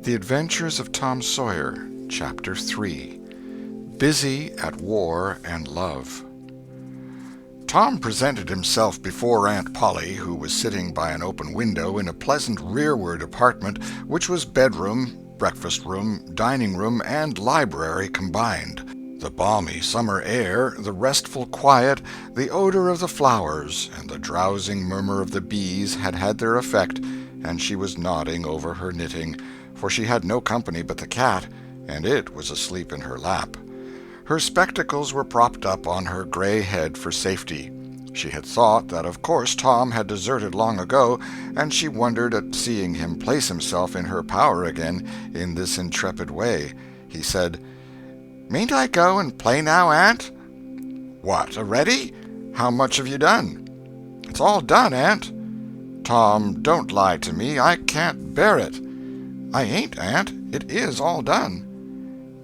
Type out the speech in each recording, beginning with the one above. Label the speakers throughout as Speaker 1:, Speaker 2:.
Speaker 1: The Adventures of Tom Sawyer, Chapter 3. Busy at War and Love. Tom presented himself before Aunt Polly, who was sitting by an open window in a pleasant rearward apartment which was bedroom, breakfast room, dining room, and library combined. The balmy summer air, the restful quiet, the odor of the flowers, and the drowsing murmur of the bees had had their effect, and she was nodding over her knitting, for she had no company but the cat, and it was asleep in her lap. Her spectacles were propped up on her gray head for safety. She had thought that of course Tom had deserted long ago, and she wondered at seeing him place himself in her power again in this intrepid way. He said, "Mayn't I go and play now, Aunt?" "What, already? How much have you done?" "It's all done, Aunt." "Tom, don't lie to me. I can't bear it." "I ain't, Aunt. It is all done."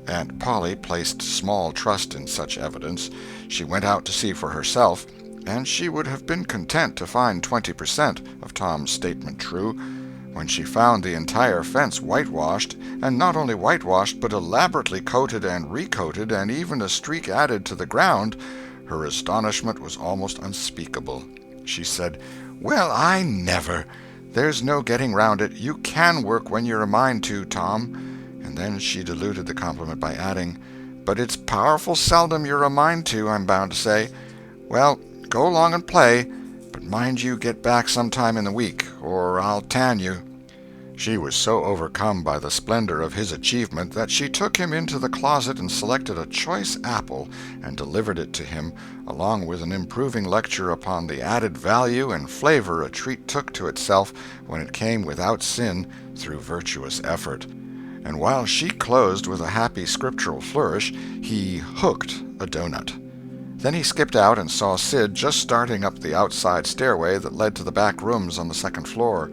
Speaker 1: Aunt Polly placed small trust in such evidence. She went out to see for herself, and she would have been content to find 20% of Tom's statement true. When she found the entire fence whitewashed, and not only whitewashed but elaborately coated and recoated, and even a streak added to the ground, her astonishment was almost unspeakable. She said, "Well, I never! There's no getting round it. You can work when you're a mind to, Tom." And then she diluted the compliment by adding, "But it's powerful seldom you're a mind to, I'm bound to say. Well, go along and play, but mind you get back sometime in the week, or I'll tan you." She was so overcome by the splendor of his achievement that she took him into the closet and selected a choice apple and delivered it to him, along with an improving lecture upon the added value and flavor a treat took to itself when it came without sin through virtuous effort. And while she closed with a happy scriptural flourish, he hooked a doughnut. Then he skipped out and saw Sid just starting up the outside stairway that led to the back rooms on the second floor.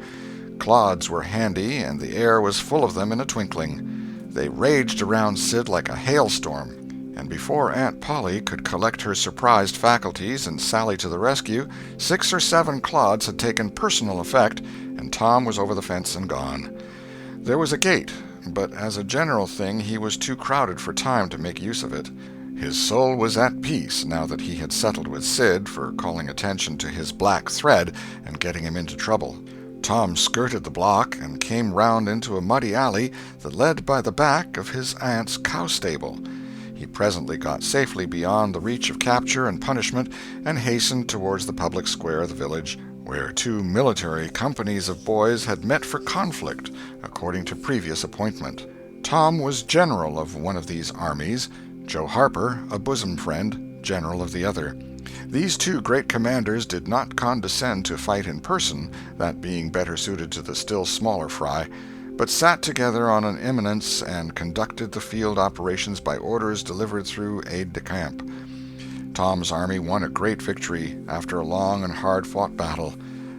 Speaker 1: Clods were handy, and the air was full of them in a twinkling. They raged around Sid like a hailstorm, and before Aunt Polly could collect her surprised faculties and sally to the rescue, 6 or 7 clods had taken personal effect, and Tom was over the fence and gone. There was a gate, but as a general thing he was too crowded for time to make use of it. His soul was at peace now that he had settled with Sid for calling attention to his black thread and getting him into trouble. Tom skirted the block and came round into a muddy alley that led by the back of his aunt's cow stable. He presently got safely beyond the reach of capture and punishment and hastened towards the public square of the village, where 2 military companies of boys had met for conflict, according to previous appointment. Tom was general of one of these armies, Joe Harper, a bosom friend, general of the other. These 2 great commanders did not condescend to fight in person, that being better suited to the still smaller fry, but sat together on an eminence and conducted the field operations by orders delivered through aide-de-camp. Tom's army won a great victory after a long and hard-fought battle.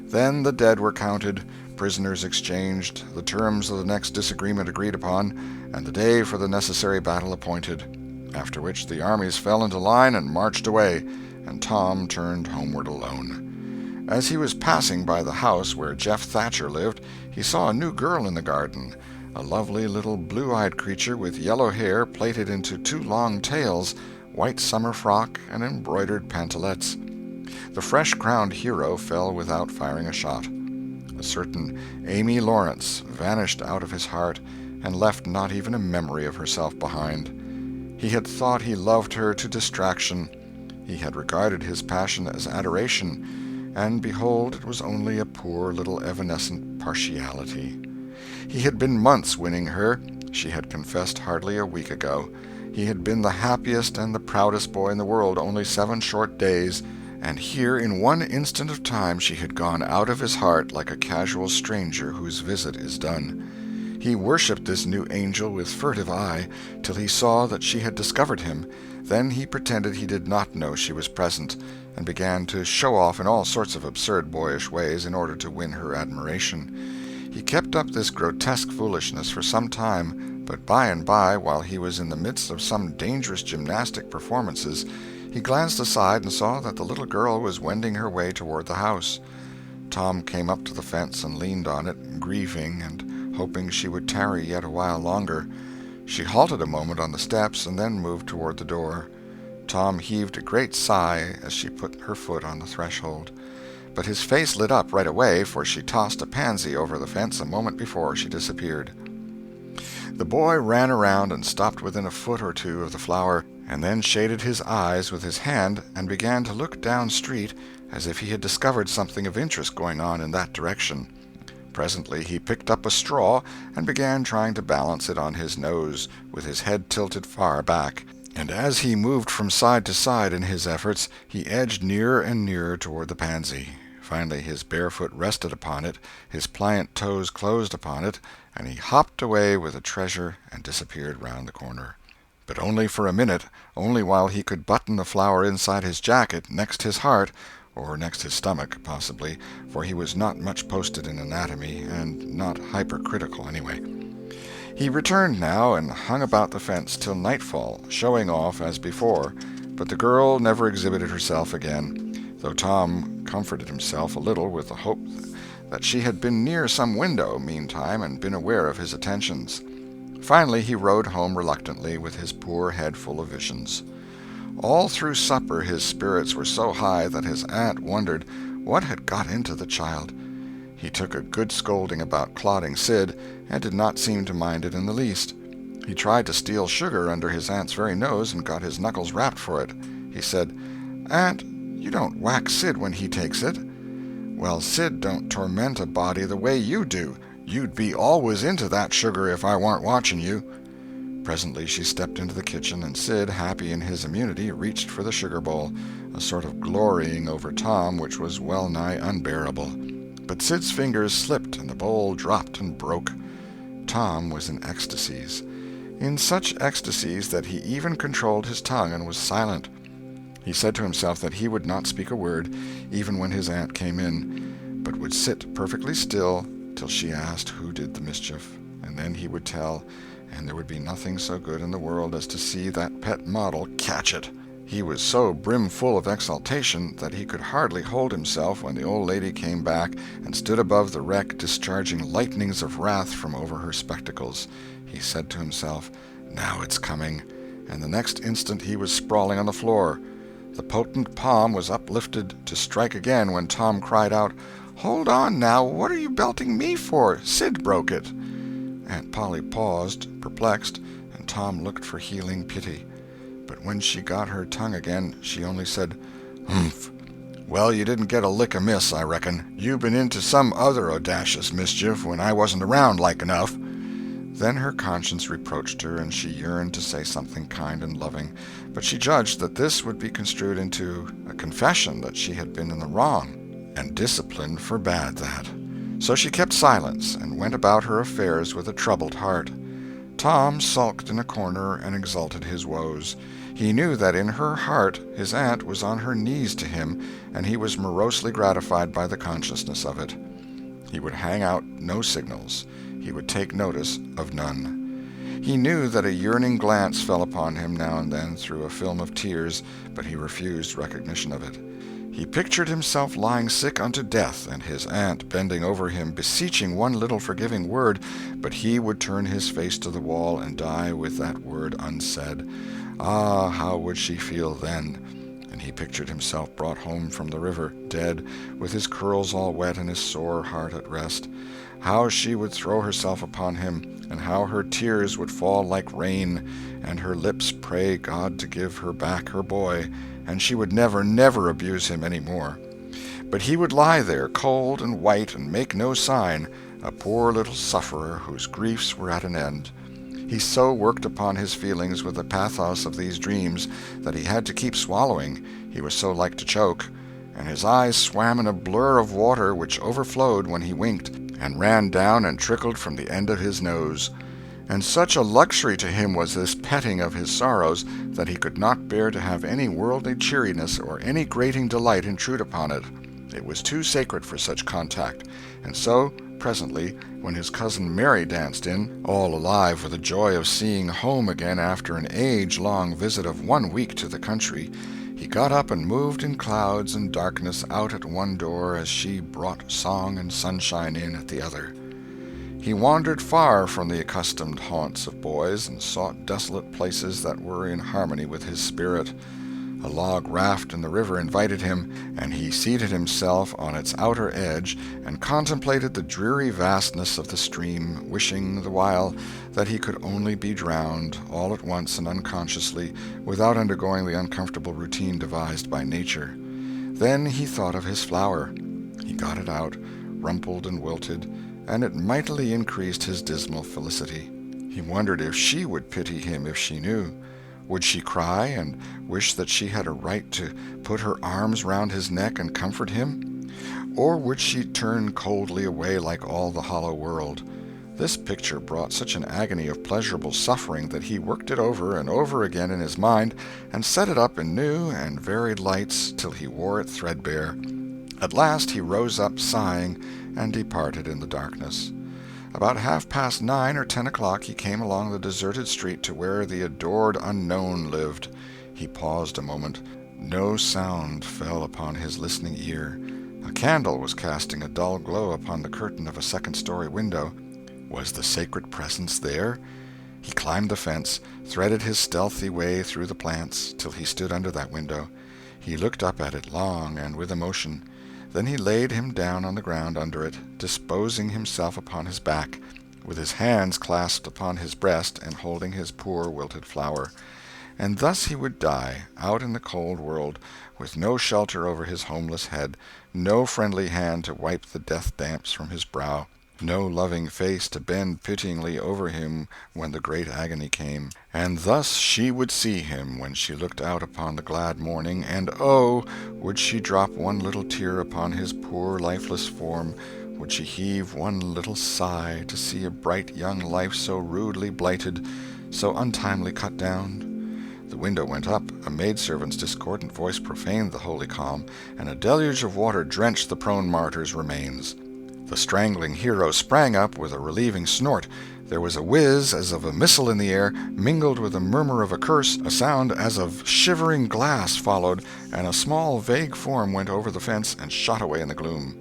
Speaker 1: Then the dead were counted, prisoners exchanged, the terms of the next disagreement agreed upon, and the day for the necessary battle appointed, after which the armies fell into line and marched away, and Tom turned homeward alone. As he was passing by the house where Jeff Thatcher lived, he saw a new girl in the garden, a lovely little blue-eyed creature with yellow hair plaited into 2 long tails, white summer frock, and embroidered pantalettes. The fresh-crowned hero fell without firing a shot. A certain Amy Lawrence vanished out of his heart and left not even a memory of herself behind. He had thought he loved her to distraction. He had regarded his passion as adoration, and behold, it was only a poor little evanescent partiality. He had been months winning her. She had confessed hardly a week ago. He had been the happiest and the proudest boy in the world only 7 short days, and here in one instant of time she had gone out of his heart like a casual stranger whose visit is done. He worshipped this new angel with furtive eye till he saw that she had discovered him. Then he pretended he did not know she was present, and began to show off in all sorts of absurd boyish ways in order to win her admiration. He kept up this grotesque foolishness for some time, but by and by, while he was in the midst of some dangerous gymnastic performances, he glanced aside and saw that the little girl was wending her way toward the house. Tom came up to the fence and leaned on it, grieving and hoping she would tarry yet a while longer. She halted a moment on the steps and then moved toward the door. Tom heaved a great sigh as she put her foot on the threshold. But his face lit up right away, for she tossed a pansy over the fence a moment before she disappeared. The boy ran around and stopped within a foot or two of the flower, and then shaded his eyes with his hand and began to look down street as if he had discovered something of interest going on in that direction. Presently he picked up a straw and began trying to balance it on his nose, with his head tilted far back, and as he moved from side to side in his efforts, he edged nearer and nearer toward the pansy. Finally his bare foot rested upon it, his pliant toes closed upon it, and he hopped away with the treasure and disappeared round the corner. But only for a minute, only while he could button the flower inside his jacket, next his heart, or next his stomach, possibly, for he was not much posted in anatomy, and not hypercritical anyway. He returned now and hung about the fence till nightfall, showing off as before, but the girl never exhibited herself again, though Tom comforted himself a little with the hope that she had been near some window meantime and been aware of his attentions. Finally he rode home reluctantly, with his poor head full of visions. All through supper his spirits were so high that his aunt wondered what had got into the child. He took a good scolding about clodding Sid, and did not seem to mind it in the least. He tried to steal sugar under his aunt's very nose, and got his knuckles rapped for it. He said, "Aunt, you don't whack Sid when he takes it." "Well, Sid don't torment a body the way you do. You'd be always into that sugar if I warn't watching you." Presently she stepped into the kitchen, and Sid, happy in his immunity, reached for the sugar bowl, a sort of glorying over Tom which was well nigh unbearable. But Sid's fingers slipped, and the bowl dropped and broke. Tom was in ecstasies, in such ecstasies that he even controlled his tongue and was silent. He said to himself that he would not speak a word, even when his aunt came in, but would sit perfectly still till she asked who did the mischief, and then he would tell, and there would be nothing so good in the world as to see that pet model catch it. He was so brimful of exultation that he could hardly hold himself when the old lady came back and stood above the wreck, discharging lightnings of wrath from over her spectacles. He said to himself, "Now it's coming," and the next instant he was sprawling on the floor. The potent palm was uplifted to strike again when Tom cried out, "Hold on now, what are you belting me for? Sid broke it." Aunt Polly paused, perplexed, and Tom looked for healing pity. But when she got her tongue again, she only said, "Humph! Well, you didn't get a lick amiss, I reckon. You been into some other audacious mischief when I wasn't around, like enough." Then her conscience reproached her, and she yearned to say something kind and loving, but she judged that this would be construed into a confession that she had been in the wrong, and discipline forbade that. So she kept silence, and went about her affairs with a troubled heart. Tom sulked in a corner and exulted his woes. He knew that in her heart his aunt was on her knees to him, and he was morosely gratified by the consciousness of it. He would hang out no signals. He would take notice of none. He knew that a yearning glance fell upon him now and then through a film of tears, but he refused recognition of it. He pictured himself lying sick unto death, and his aunt bending over him, beseeching one little forgiving word, but he would turn his face to the wall and die with that word unsaid. Ah, how would she feel then? And he pictured himself brought home from the river, dead, with his curls all wet and his sore heart at rest. How she would throw herself upon him, and how her tears would fall like rain, and her lips pray God to give her back her boy, and she would never, never abuse him any more. But he would lie there, cold and white, and make no sign, a poor little sufferer whose griefs were at an end. He so worked upon his feelings with the pathos of these dreams that he had to keep swallowing, he was so like to choke, and his eyes swam in a blur of water which overflowed when he winked, and ran down and trickled from the end of his nose. And such a luxury to him was this petting of his sorrows that he could not bear to have any worldly cheeriness or any grating delight intrude upon it. It was too sacred for such contact, and so, presently, when his cousin Mary danced in, all alive with the joy of seeing home again after an age-long visit of 1 week to the country, he got up and moved in clouds and darkness out at one door as she brought song and sunshine in at the other. He wandered far from the accustomed haunts of boys, and sought desolate places that were in harmony with his spirit. A log raft in the river invited him, and he seated himself on its outer edge and contemplated the dreary vastness of the stream, wishing the while that he could only be drowned, all at once and unconsciously, without undergoing the uncomfortable routine devised by nature. Then he thought of his flower. He got it out, rumpled and wilted, and it mightily increased his dismal felicity. He wondered if she would pity him if she knew. Would she cry and wish that she had a right to put her arms round his neck and comfort him? Or would she turn coldly away like all the hollow world? This picture brought such an agony of pleasurable suffering that he worked it over and over again in his mind, and set it up in new and varied lights till he wore it threadbare. At last he rose up sighing, and departed in the darkness. About 9:30 or 10 o'clock he came along the deserted street to where the adored unknown lived. He paused a moment. No sound fell upon his listening ear. A candle was casting a dull glow upon the curtain of a second-story window. Was the sacred presence there? He climbed the fence, threaded his stealthy way through the plants, till he stood under that window. He looked up at it long and with emotion. Then he laid him down on the ground under it, disposing himself upon his back, with his hands clasped upon his breast and holding his poor wilted flower. And thus he would die, out in the cold world, with no shelter over his homeless head, no friendly hand to wipe the death damps from his brow, no loving face to bend pityingly over him when the great agony came. And thus she would see him when she looked out upon the glad morning, and oh, would she drop one little tear upon his poor lifeless form, would she heave one little sigh to see a bright young life so rudely blighted, so untimely cut down? The window went up, a maidservant's discordant voice profaned the holy calm, and a deluge of water drenched the prone martyr's remains. The strangling hero sprang up with a relieving snort. There was a whiz as of a missile in the air, mingled with a murmur of a curse. A sound as of shivering glass followed, and a small vague form went over the fence and shot away in the gloom.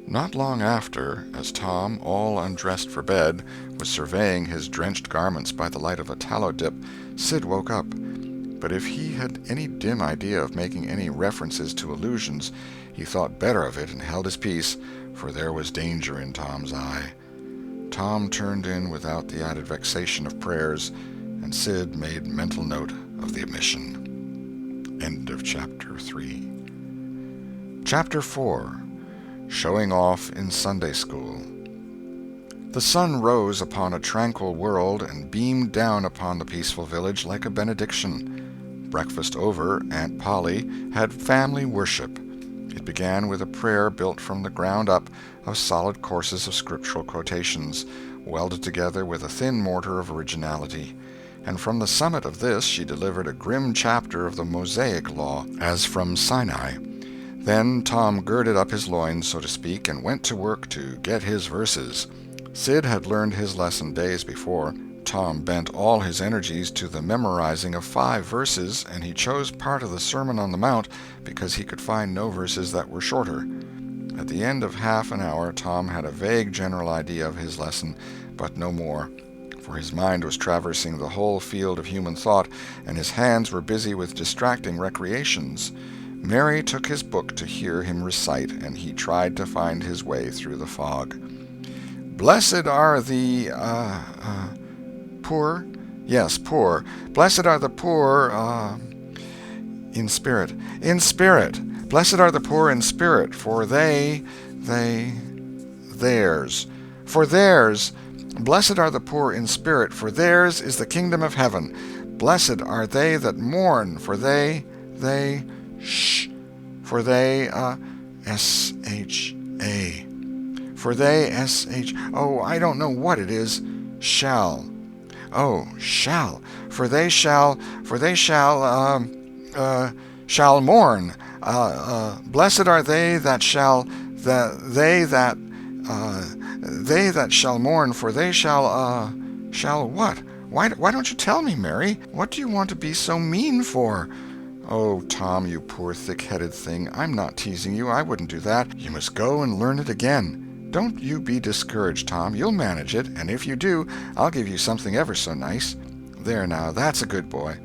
Speaker 1: Not long after, as Tom, all undressed for bed, was surveying his drenched garments by the light of a tallow dip, Sid woke up. But if he had any dim idea of making any references to illusions, he thought better of it and held his peace, for there was danger in Tom's eye. Tom turned in without the added vexation of prayers, and Sid made mental note of the omission. End of Chapter 3. Chapter 4. Showing Off in Sunday School. The sun rose upon a tranquil world and beamed down upon the peaceful village like a benediction. Breakfast over, Aunt Polly had family worship. It began with a prayer built from the ground up of solid courses of scriptural quotations, welded together with a thin mortar of originality. And from the summit of this she delivered a grim chapter of the Mosaic law, as from Sinai. Then Tom girded up his loins, so to speak, and went to work to get his verses. Sid had learned his lesson days before. Tom bent all his energies to the memorizing of 5 verses, and he chose part of the Sermon on the Mount because he could find no verses that were shorter. At the end of half an hour Tom had a vague general idea of his lesson, but no more, for his mind was traversing the whole field of human thought, and his hands were busy with distracting recreations. Mary took his book to hear him recite, and he tried to find his way through the fog. Blessed are the, poor? Yes, poor. Blessed are the poor, in spirit. In spirit. Blessed are the poor in spirit, for theirs. For theirs. Blessed are the poor in spirit, for theirs is the kingdom of heaven. Blessed are they that mourn, for they, for they, S-H-A. For they, S-H, oh, I don't know what it is, shall. Oh, shall. For they shall mourn. Blessed are they that shall, they that shall mourn, for they shall what? Why don't you tell me, Mary? What do you want to be so mean for? Oh, Tom, you poor thick-headed thing, I'm not teasing you. I wouldn't do that. You must go and learn it again. Don't you be discouraged, Tom. You'll manage it, and if you do, I'll give you something ever so nice. There now, that's a good boy.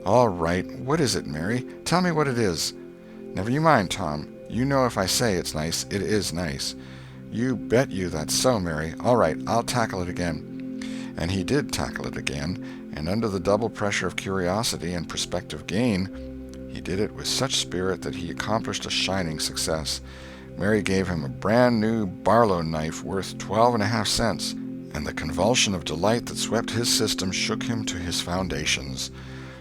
Speaker 1: All right, what is it, Mary? Tell me what it is. Never you mind, Tom. You know if I say it's nice, it is nice. You bet you that's so, Mary. All right, I'll tackle it again. And he did tackle it again, and under the double pressure of curiosity and prospective gain, he did it with such spirit that he accomplished a shining success. Mary gave him a brand-new Barlow knife worth 12.5 cents, and the convulsion of delight that swept his system shook him to his foundations.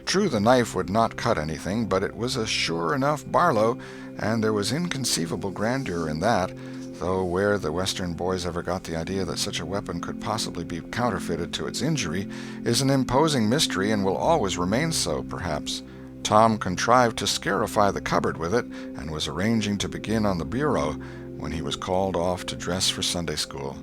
Speaker 1: True, the knife would not cut anything, but it was a sure enough Barlow, and there was inconceivable grandeur in that, though where the Western boys ever got the idea that such a weapon could possibly be counterfeited to its injury is an imposing mystery and will always remain so, perhaps. Tom contrived to scarify the cupboard with it, and was arranging to begin on the bureau when he was called off to dress for Sunday school.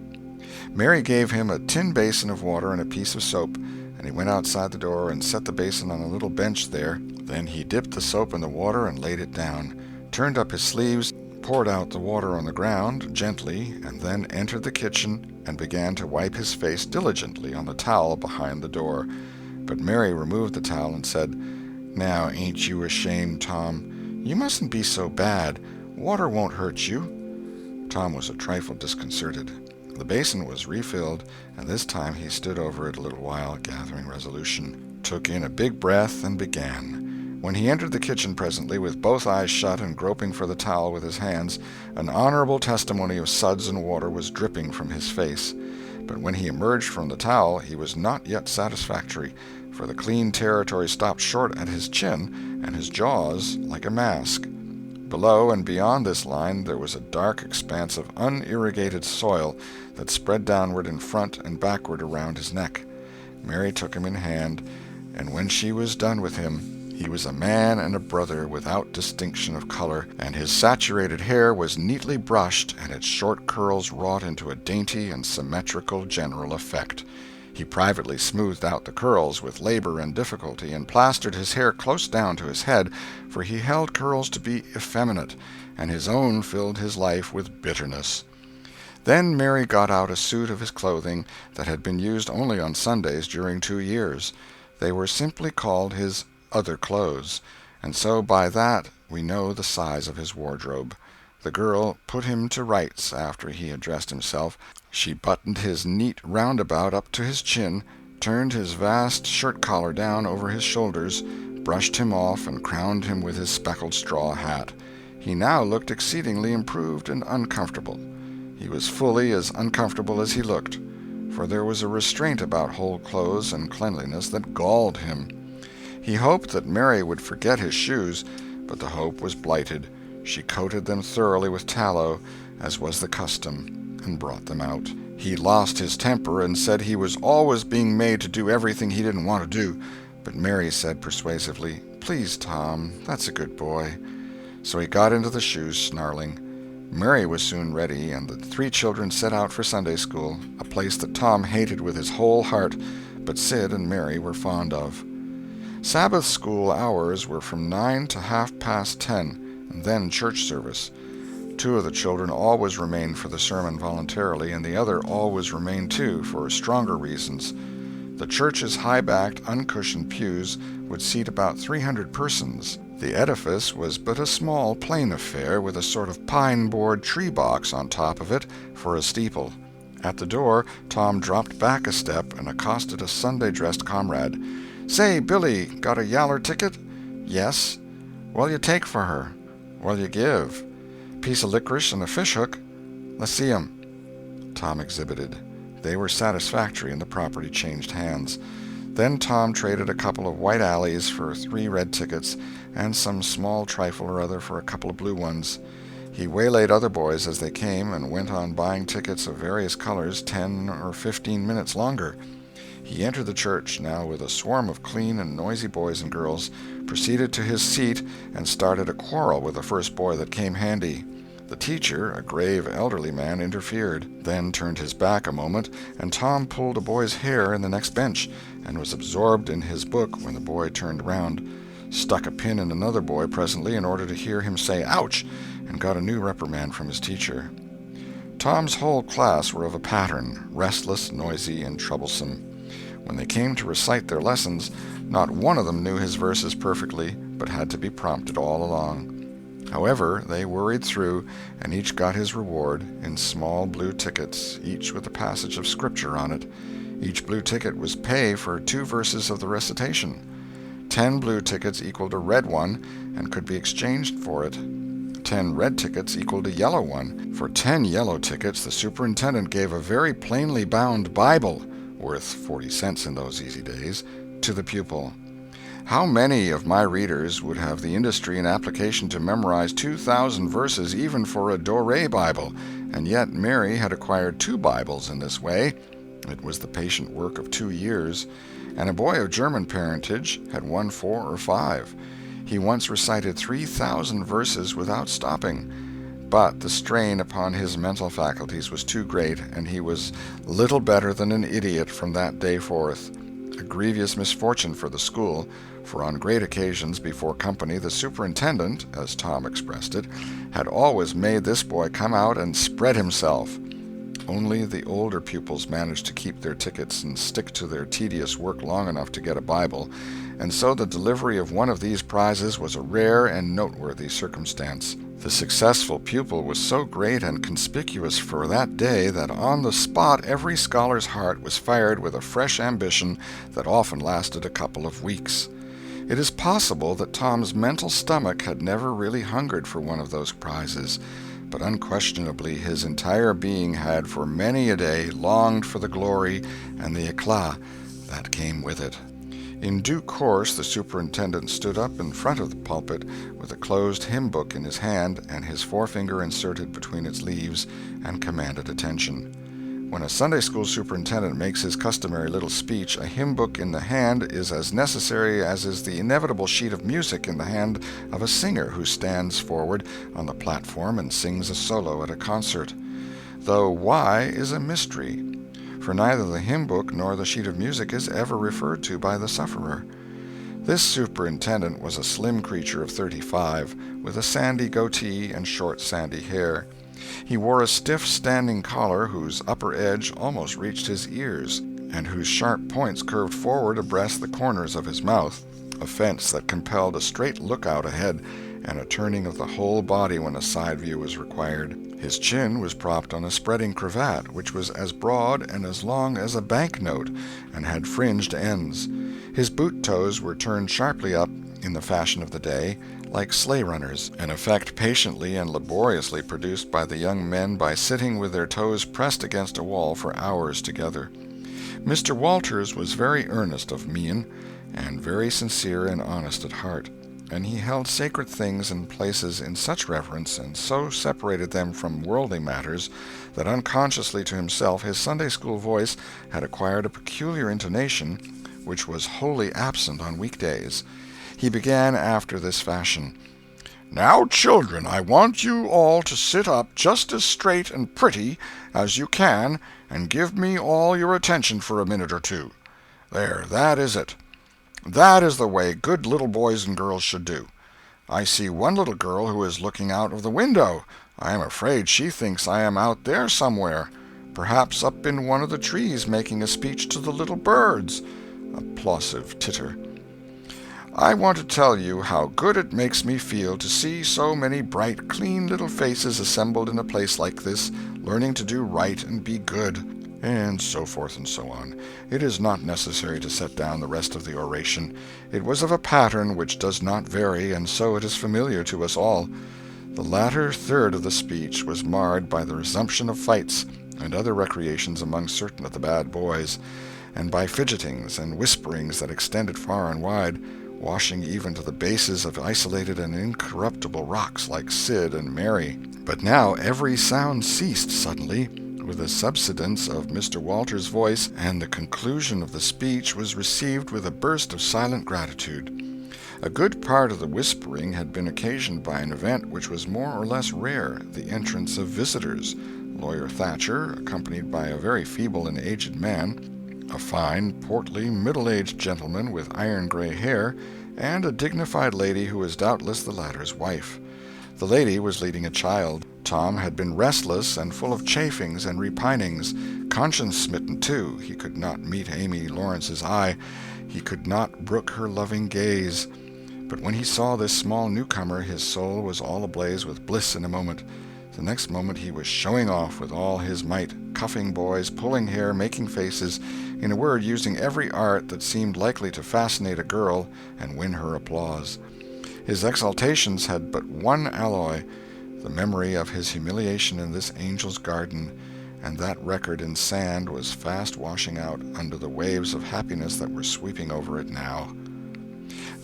Speaker 1: Mary gave him a tin basin of water and a piece of soap, and he went outside the door and set the basin on a little bench there. Then he dipped the soap in the water and laid it down, turned up his sleeves, poured out the water on the ground gently, and then entered the kitchen and began to wipe his face diligently on the towel behind the door. But Mary removed the towel and said, "Now, ain't you ashamed, Tom? You mustn't be so bad. Water won't hurt you." Tom was a trifle disconcerted. The basin was refilled, and this time he stood over it a little while, gathering resolution, took in a big breath, and began. When he entered the kitchen presently, with both eyes shut and groping for the towel with his hands, an honorable testimony of suds and water was dripping from his face. But when he emerged from the towel, he was not yet satisfactory, for the clean territory stopped short at his chin, and his jaws like a mask. Below and beyond this line there was a dark expanse of unirrigated soil that spread downward in front and backward around his neck. Mary took him in hand, and when she was done with him, he was a man and a brother without distinction of color, and his saturated hair was neatly brushed and its short curls wrought into a dainty and symmetrical general effect. He privately smoothed out the curls with labor and difficulty, and plastered his hair close down to his head, for he held curls to be effeminate, and his own filled his life with bitterness. Then Mary got out a suit of his clothing that had been used only on Sundays during 2 years. They were simply called his other clothes, and so by that we know the size of his wardrobe. The girl put him to rights after he had dressed himself. She buttoned his neat roundabout up to his chin, turned his vast shirt-collar down over his shoulders, brushed him off, and crowned him with his speckled straw hat. He now looked exceedingly improved and uncomfortable. He was fully as uncomfortable as he looked, for there was a restraint about whole clothes and cleanliness that galled him. He hoped that Mary would forget his shoes, but the hope was blighted. She coated them thoroughly with tallow, as was the custom, and brought them out. He lost his temper and said he was always being made to do everything he didn't want to do, but Mary said persuasively, "Please, Tom, that's a good boy." So he got into the shoes, snarling. Mary was soon ready, and the 3 children set out for Sunday school, a place that Tom hated with his whole heart, but Sid and Mary were fond of. Sabbath school hours were from 9 to 10:30, and then church service. 2 of the children always remained for the sermon voluntarily, and the other always remained too, for stronger reasons. The church's high-backed, uncushioned pews would seat about 300 persons. The edifice was but a small, plain affair, with a sort of pine-board tree-box on top of it for a steeple. At the door, Tom dropped back a step and accosted a Sunday-dressed comrade. "Say, Billy, got a yaller ticket?" "Yes." "What'll you take for her?" "What'll you give?" "Piece of licorice and a fish-hook." "Let's see 'em." Tom exhibited. They were satisfactory, and the property changed hands. Then Tom traded a couple of white alleys for 3 red tickets, and some small trifle or other for a couple of blue ones. He waylaid other boys as they came, and went on buying tickets of various colors 10 or 15 minutes longer. He entered the church, now with a swarm of clean and noisy boys and girls, proceeded to his seat, and started a quarrel with the first boy that came handy. The teacher, a grave elderly man, interfered, then turned his back a moment, and Tom pulled a boy's hair in the next bench, and was absorbed in his book when the boy turned round, stuck a pin in another boy presently in order to hear him say "ouch," and got a new reprimand from his teacher. Tom's whole class were of a pattern, restless, noisy, and troublesome. When they came to recite their lessons, not one of them knew his verses perfectly, but had to be prompted all along. However, they worried through, and each got his reward in small blue tickets, each with a passage of Scripture on it. Each blue ticket was pay for 2 verses of the recitation. 10 blue tickets equaled a red one, and could be exchanged for it. 10 red tickets equaled a yellow one. For 10 yellow tickets, the superintendent gave a very plainly bound Bible, worth 40 cents in those easy days, to the pupil. How many of my readers would have the industry and application to memorize 2,000 verses even for a Doré Bible? And yet Mary had acquired 2 Bibles in this way. It was the patient work of 2 years, and a boy of German parentage had won 4 or 5. He once recited 3,000 verses without stopping. But the strain upon his mental faculties was too great, and he was little better than an idiot from that day forth. A grievous misfortune for the school, for on great occasions before company the superintendent, as Tom expressed it, had always made this boy come out and spread himself. Only the older pupils managed to keep their tickets and stick to their tedious work long enough to get a Bible, and so the delivery of one of these prizes was a rare and noteworthy circumstance. The successful pupil was so great and conspicuous for that day that on the spot every scholar's heart was fired with a fresh ambition that often lasted a couple of weeks. It is possible that Tom's mental stomach had never really hungered for one of those prizes, but unquestionably his entire being had for many a day longed for the glory and the éclat that came with it. In due course the superintendent stood up in front of the pulpit with a closed hymn book in his hand and his forefinger inserted between its leaves, and commanded attention. When a Sunday school superintendent makes his customary little speech, a hymn book in the hand is as necessary as is the inevitable sheet of music in the hand of a singer who stands forward on the platform and sings a solo at a concert. Though why is a mystery, for neither the hymn book nor the sheet of music is ever referred to by the sufferer. This superintendent was a slim creature of 35, with a sandy goatee and short sandy hair. He wore a stiff standing collar whose upper edge almost reached his ears, and whose sharp points curved forward abreast the corners of his mouth, a fence that compelled a straight look-out ahead and a turning of the whole body when a side view was required. His chin was propped on a spreading cravat, which was as broad and as long as a banknote, and had fringed ends. His boot toes were turned sharply up, in the fashion of the day, like sleigh runners, an effect patiently and laboriously produced by the young men by sitting with their toes pressed against a wall for hours together. Mr. Walters was very earnest of mien, and very sincere and honest at heart, and he held sacred things and places in such reverence, and so separated them from worldly matters, that unconsciously to himself his Sunday school voice had acquired a peculiar intonation which was wholly absent on weekdays. He began after this fashion: "Now, children, I want you all to sit up just as straight and pretty as you can, and give me all your attention for a minute or two. There, that is it. That is the way good little boys and girls should do. I see one little girl who is looking out of the window. I am afraid she thinks I am out there somewhere, perhaps up in one of the trees making a speech to the little birds." Applausive titter. "I want to tell you how good it makes me feel to see so many bright, clean little faces assembled in a place like this, learning to do right and be good," and so forth and so on. It is not necessary to set down the rest of the oration. It was of a pattern which does not vary, and so it is familiar to us all. The latter third of the speech was marred by the resumption of fights and other recreations among certain of the bad boys, and by fidgetings and whisperings that extended far and wide, washing even to the bases of isolated and incorruptible rocks like Sid and Mary. But now every sound ceased suddenly, with the subsidence of Mr. Walters' voice, and the conclusion of the speech was received with a burst of silent gratitude. A good part of the whispering had been occasioned by an event which was more or less rare, the entrance of visitors. Lawyer Thatcher, accompanied by a very feeble and aged man, a fine, portly, middle-aged gentleman with iron-gray hair, and a dignified lady who was doubtless the latter's wife. The lady was leading a child. Tom had been restless and full of chafings and repinings, conscience-smitten too. He could not meet Amy Lawrence's eye. He could not brook her loving gaze. But when he saw this small newcomer, his soul was all ablaze with bliss in a moment. The next moment he was showing off with all his might, cuffing boys, pulling hair, making faces, in a word, using every art that seemed likely to fascinate a girl and win her applause. His exaltations had but one alloy, the memory of his humiliation in this angel's garden, and that record in sand was fast washing out under the waves of happiness that were sweeping over it now.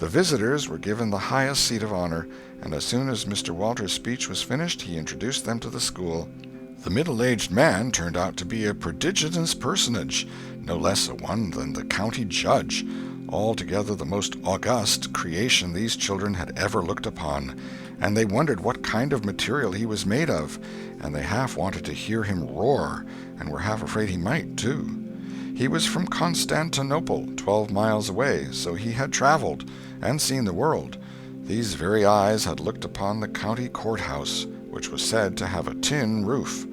Speaker 1: The visitors were given the highest seat of honor, and as soon as Mr. Walter's speech was finished, he introduced them to the school. The middle-aged man turned out to be a prodigious personage, no less a one than the county judge, altogether the most august creation these children had ever looked upon, and they wondered what kind of material he was made of, and they half wanted to hear him roar, and were half afraid he might, too. He was from Constantinople, 12 miles away, so he had traveled and seen the world. These very eyes had looked upon the county courthouse, which was said to have a tin roof.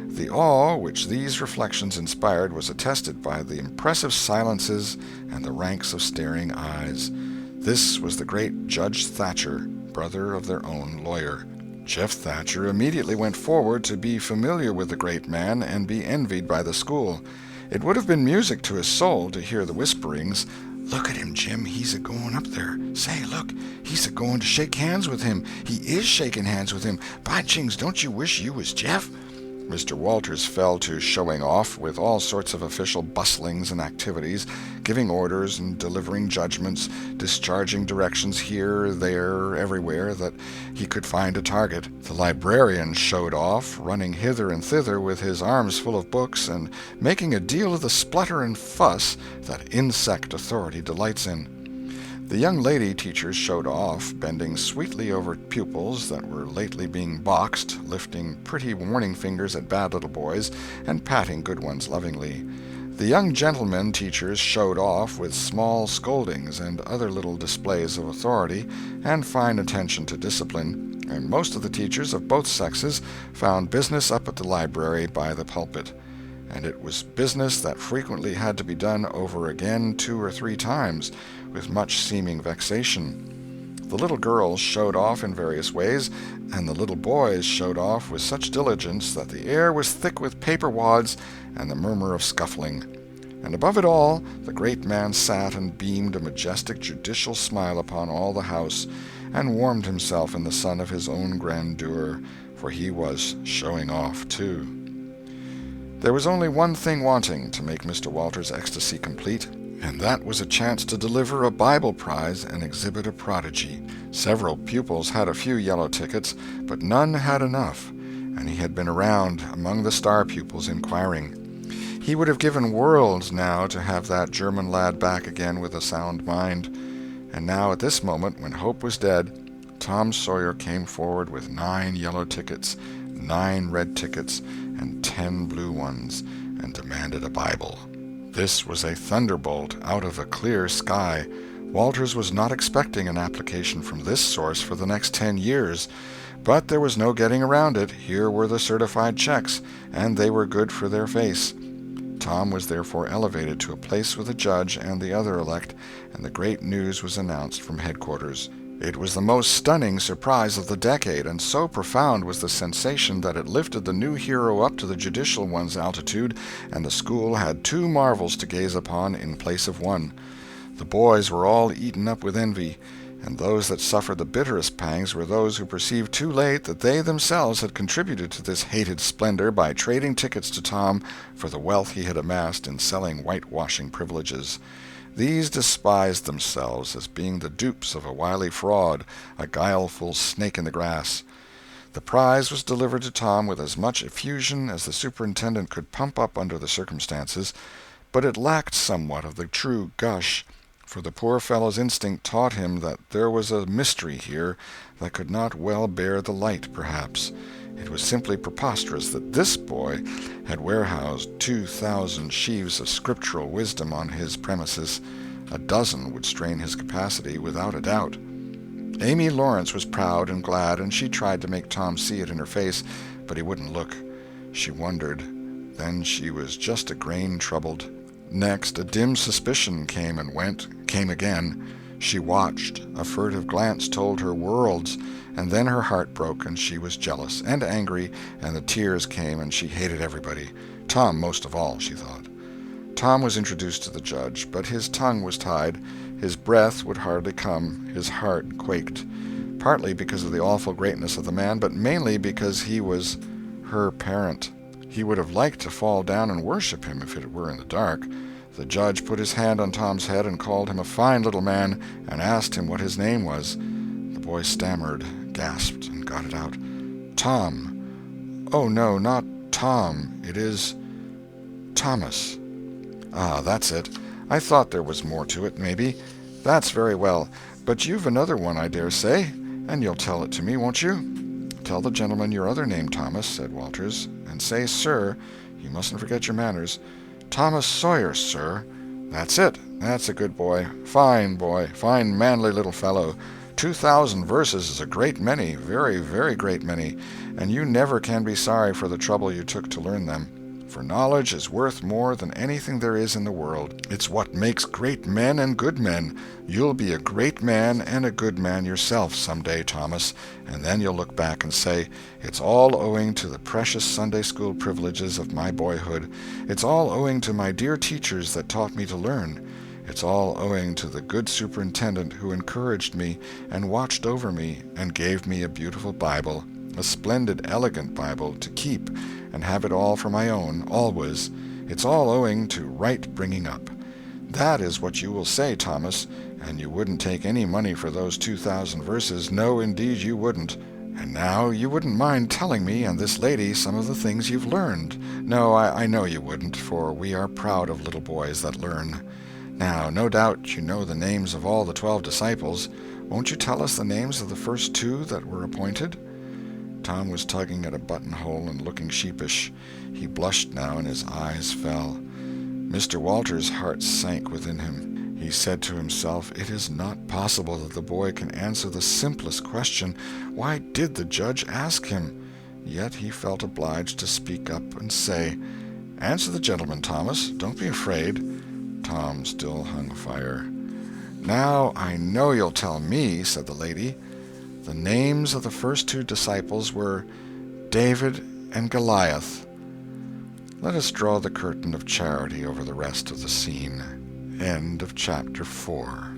Speaker 1: The awe which these reflections inspired was attested by the impressive silences and the ranks of staring eyes. This was the great Judge Thatcher, brother of their own lawyer. Jeff Thatcher immediately went forward to be familiar with the great man and be envied by the school. It would have been music to his soul to hear the whisperings, "Look at him, Jim, he's a-going up there. Say, look, he's a-going to shake hands with him. He is shaking hands with him. By jings, don't you wish you was Jeff?" Mr. Walters fell to showing off with all sorts of official bustlings and activities, giving orders and delivering judgments, discharging directions here, there, everywhere that he could find a target. The librarian showed off, running hither and thither with his arms full of books, and making a deal of the splutter and fuss that insect authority delights in. The young lady teachers showed off, bending sweetly over pupils that were lately being boxed, lifting pretty warning fingers at bad little boys, and patting good ones lovingly. The young gentlemen teachers showed off with small scoldings and other little displays of authority and fine attention to discipline, and most of the teachers of both sexes found business up at the library by the pulpit. And it was business that frequently had to be done over again 2 or 3 times, with much seeming vexation. The little girls showed off in various ways, and the little boys showed off with such diligence that the air was thick with paper wads and the murmur of scuffling. And above it all, the great man sat and beamed a majestic judicial smile upon all the house, and warmed himself in the sun of his own grandeur, for he was showing off too. There was only one thing wanting to make Mr. Walter's ecstasy complete, and that was a chance to deliver a Bible prize and exhibit a prodigy. Several pupils had a few yellow tickets, but none had enough, and he had been around among the star pupils inquiring. He would have given worlds now to have that German lad back again with a sound mind. And now at this moment, when hope was dead, Tom Sawyer came forward with 9 yellow tickets, 9 red tickets, and 10 blue ones, and demanded a Bible. This was a thunderbolt out of a clear sky. Walters was not expecting an application from this source for the next 10 years, but there was no getting around it. Here were the certified checks, and they were good for their face. Tom was therefore elevated to a place with the judge and the other elect, and the great news was announced from headquarters. It was the most stunning surprise of the decade, and so profound was the sensation that it lifted the new hero up to the judicial one's altitude, and the school had 2 marvels to gaze upon in place of 1. The boys were all eaten up with envy, and those that suffered the bitterest pangs were those who perceived too late that they themselves had contributed to this hated splendor by trading tickets to Tom for the wealth he had amassed in selling whitewashing privileges. These despised themselves as being the dupes of a wily fraud, a guileful snake in the grass. The prize was delivered to Tom with as much effusion as the superintendent could pump up under the circumstances, but it lacked somewhat of the true gush, for the poor fellow's instinct taught him that there was a mystery here that could not well bear the light, perhaps. It was simply preposterous that this boy had warehoused 2,000 sheaves of scriptural wisdom on his premises. A dozen would strain his capacity, without a doubt. Amy Lawrence was proud and glad, and she tried to make Tom see it in her face, but he wouldn't look. She wondered. Then she was just a grain troubled. Next, a dim suspicion came and went, came again. She watched. A furtive glance told her worlds, and then her heart broke, and she was jealous and angry, and the tears came, and she hated everybody. Tom most of all, she thought. Tom was introduced to the judge, but his tongue was tied, his breath would hardly come, his heart quaked, partly because of the awful greatness of the man, but mainly because he was her parent. He would have liked to fall down and worship him if it were in the dark. The judge put his hand on Tom's head and called him a fine little man, and asked him what his name was. The boy stammered, gasped, and got it out. Tom. Oh, no, not Tom. It is Thomas. Ah, that's it. I thought there was more to it, maybe. That's very well. But you've another one, I dare say, and you'll tell it to me, won't you? Tell the gentleman your other name, Thomas, said Walters, and say, sir. You mustn't forget your manners. Thomas Sawyer, sir. That's it. That's a good boy. Fine, manly little fellow. 2,000 verses is a great many, very, very great many, and you never can be sorry for the trouble you took to learn them. For knowledge is worth more than anything there is in the world. It's what makes great men and good men. You'll be a great man and a good man yourself some day, Thomas, and then you'll look back and say, it's all owing to the precious Sunday school privileges of my boyhood. It's all owing to my dear teachers that taught me to learn. It's all owing to the good superintendent who encouraged me and watched over me and gave me a beautiful Bible, a splendid, elegant Bible to keep and have it all for my own, always. It's all owing to right bringing up. That is what you will say, Thomas, and you wouldn't take any money for those 2,000 verses. No, indeed you wouldn't. And now you wouldn't mind telling me and this lady some of the things you've learned. No, I know you wouldn't, for we are proud of little boys that learn. Now, no doubt you know the names of all the 12 disciples. Won't you tell us the names of the first 2 that were appointed? Tom was tugging at a buttonhole and looking sheepish. He blushed now, and his eyes fell. Mr. Walters' heart sank within him. He said to himself, it is not possible that the boy can answer the simplest question. Why did the judge ask him? Yet he felt obliged to speak up and say, answer the gentleman, Thomas. Don't be afraid. Tom still hung fire. Now I know you'll tell me, said the lady. The names of the first 2 disciples were David and Goliath. Let us draw the curtain of charity over the rest of the scene. End of chapter 4.